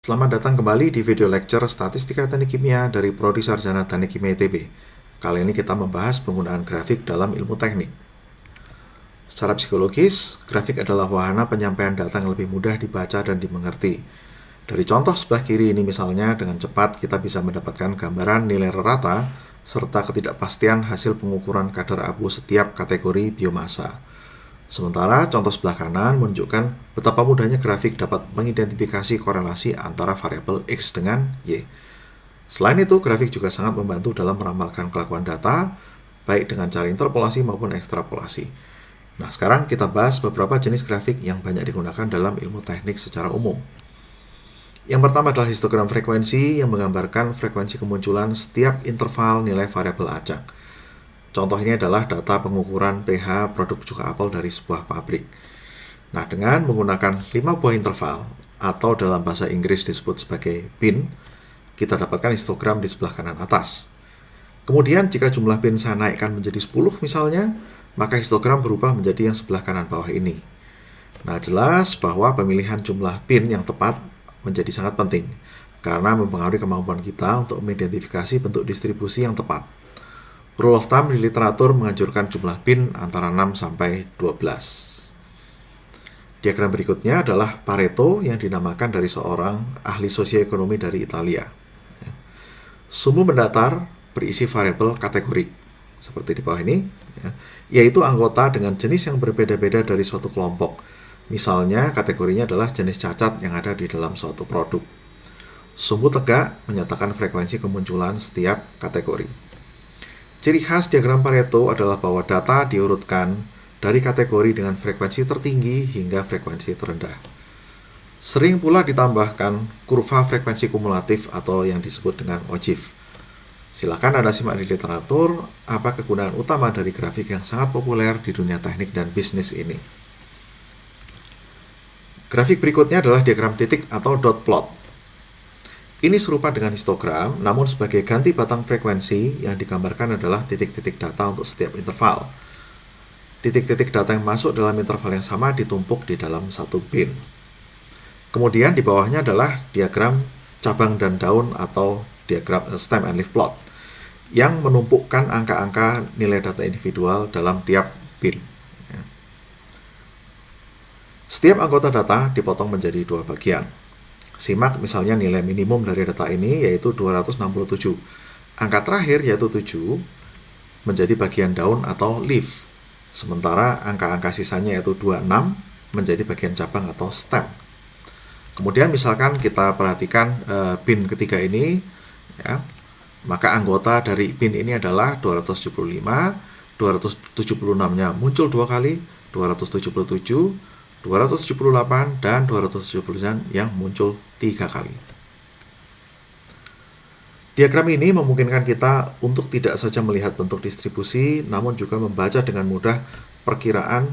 Selamat datang kembali di video lecture Statistika Teknik Kimia dari Prodi Sarjana Teknik Kimia ITB. Kali ini kita membahas penggunaan grafik dalam ilmu teknik. Secara psikologis, grafik adalah wahana penyampaian data yang lebih mudah dibaca dan dimengerti. Dari contoh sebelah kiri ini misalnya, dengan cepat kita bisa mendapatkan gambaran nilai rata serta ketidakpastian hasil pengukuran kadar abu setiap kategori biomasa. Sementara contoh sebelah kanan menunjukkan betapa mudahnya grafik dapat mengidentifikasi korelasi antara variabel X dengan Y. Selain itu, grafik juga sangat membantu dalam meramalkan kelakuan data, baik dengan cara interpolasi maupun ekstrapolasi. Nah, sekarang kita bahas beberapa jenis grafik yang banyak digunakan dalam ilmu teknik secara umum. Yang pertama adalah histogram frekuensi yang menggambarkan frekuensi kemunculan setiap interval nilai variabel acak. Contoh ini adalah data pengukuran pH produk cuka apel dari sebuah pabrik. Nah, dengan menggunakan 5 buah interval, atau dalam bahasa Inggris disebut sebagai bin, kita dapatkan histogram di sebelah kanan atas. Kemudian, jika jumlah bin saya naikkan menjadi 10 misalnya, maka histogram berubah menjadi yang sebelah kanan bawah ini. Nah, jelas bahwa pemilihan jumlah bin yang tepat menjadi sangat penting, karena mempengaruhi kemampuan kita untuk mengidentifikasi bentuk distribusi yang tepat. Rule of thumb di literatur menganjurkan jumlah bin antara 6 sampai 12. Diagram berikutnya adalah Pareto yang dinamakan dari seorang ahli sosioekonomi dari Italia. Sumbu mendatar berisi variabel kategorik, seperti di bawah ini, yaitu anggota dengan jenis yang berbeda-beda dari suatu kelompok. Misalnya, kategorinya adalah jenis cacat yang ada di dalam suatu produk. Sumbu tegak menyatakan frekuensi kemunculan setiap kategori. Ciri khas diagram Pareto adalah bahwa data diurutkan dari kategori dengan frekuensi tertinggi hingga frekuensi terendah. Sering pula ditambahkan kurva frekuensi kumulatif atau yang disebut dengan OGIF. Silakan Anda simak di literatur apa kegunaan utama dari grafik yang sangat populer di dunia teknik dan bisnis ini. Grafik berikutnya adalah diagram titik atau dot plot. Ini serupa dengan histogram, namun sebagai ganti batang frekuensi yang digambarkan adalah titik-titik data untuk setiap interval. Titik-titik data yang masuk dalam interval yang sama ditumpuk di dalam satu bin. Kemudian di bawahnya adalah diagram cabang dan daun atau diagram stem and leaf plot yang menumpukkan angka-angka nilai data individual dalam tiap bin. Setiap anggota data dipotong menjadi dua bagian. Simak misalnya nilai minimum dari data ini yaitu 267. Angka terakhir yaitu 7 menjadi bagian daun atau leaf. Sementara angka-angka sisanya yaitu 26 menjadi bagian cabang atau stem. Kemudian misalkan kita perhatikan bin ketiga ini, ya, maka anggota dari bin ini adalah 275, 276-nya muncul dua kali, 277, 278 dan 279 yang muncul 3 kali. Diagram ini memungkinkan kita untuk tidak saja melihat bentuk distribusi, namun juga membaca dengan mudah perkiraan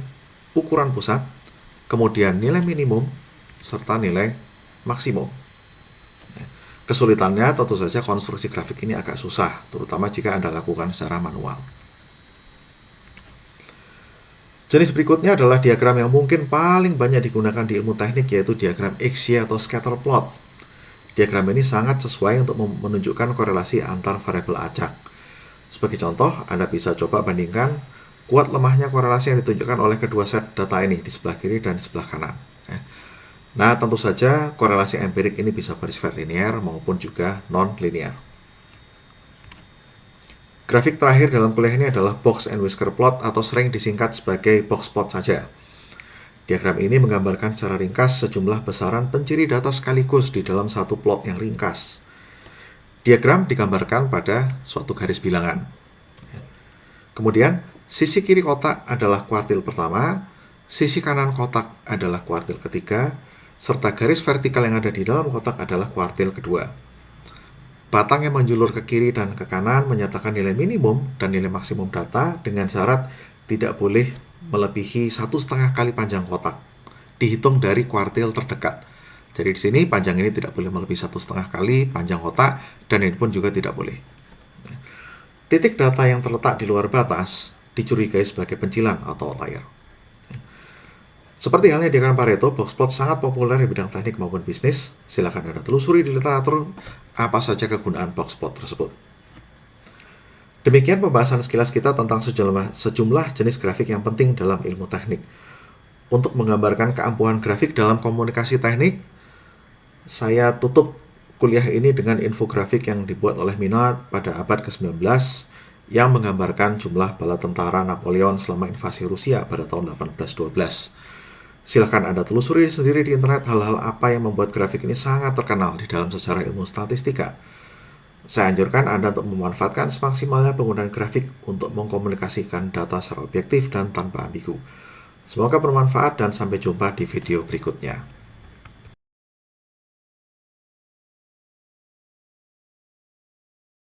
ukuran pusat, kemudian nilai minimum, serta nilai maksimum. Kesulitannya tentu saja konstruksi grafik ini agak susah, terutama jika Anda lakukan secara manual. Jenis berikutnya adalah diagram yang mungkin paling banyak digunakan di ilmu teknik, yaitu diagram XY atau scatter plot. Diagram ini sangat sesuai untuk menunjukkan korelasi antar variabel acak. Sebagai contoh, Anda bisa coba bandingkan kuat lemahnya korelasi yang ditunjukkan oleh kedua set data ini di sebelah kiri dan di sebelah kanan. Nah, tentu saja korelasi empirik ini bisa bersifat linear maupun juga non-linear. Grafik terakhir dalam kuliah ini adalah box and whisker plot atau sering disingkat sebagai box plot saja. Diagram ini menggambarkan secara ringkas sejumlah besaran penciri data sekaligus di dalam satu plot yang ringkas. Diagram digambarkan pada suatu garis bilangan. Kemudian, sisi kiri kotak adalah kuartil pertama, sisi kanan kotak adalah kuartil ketiga, serta garis vertikal yang ada di dalam kotak adalah kuartil kedua. Batang yang menjulur ke kiri dan ke kanan menyatakan nilai minimum dan nilai maksimum data dengan syarat tidak boleh melebihi 1,5 kali panjang kotak. Dihitung dari kuartil terdekat. Jadi di sini panjang ini tidak boleh melebihi 1,5 kali panjang kotak dan ini pun juga tidak boleh. Titik data yang terletak di luar batas dicurigai sebagai pencilan atau outlier. Seperti halnya dengan Pareto, box plot sangat populer di bidang teknik maupun bisnis. Silakan Anda telusuri di literatur apa saja kegunaan box plot tersebut. Demikian pembahasan sekilas kita tentang sejumlah jenis grafik yang penting dalam ilmu teknik. Untuk menggambarkan keampuhan grafik dalam komunikasi teknik, saya tutup kuliah ini dengan infografik yang dibuat oleh Minard pada abad ke-19 yang menggambarkan jumlah bala tentara Napoleon selama invasi Rusia pada tahun 1812. Silahkan Anda telusuri sendiri di internet hal-hal apa yang membuat grafik ini sangat terkenal di dalam sejarah ilmu statistika. Saya anjurkan Anda untuk memanfaatkan semaksimalnya penggunaan grafik untuk mengkomunikasikan data secara objektif dan tanpa ambigu. Semoga bermanfaat dan sampai jumpa di video berikutnya.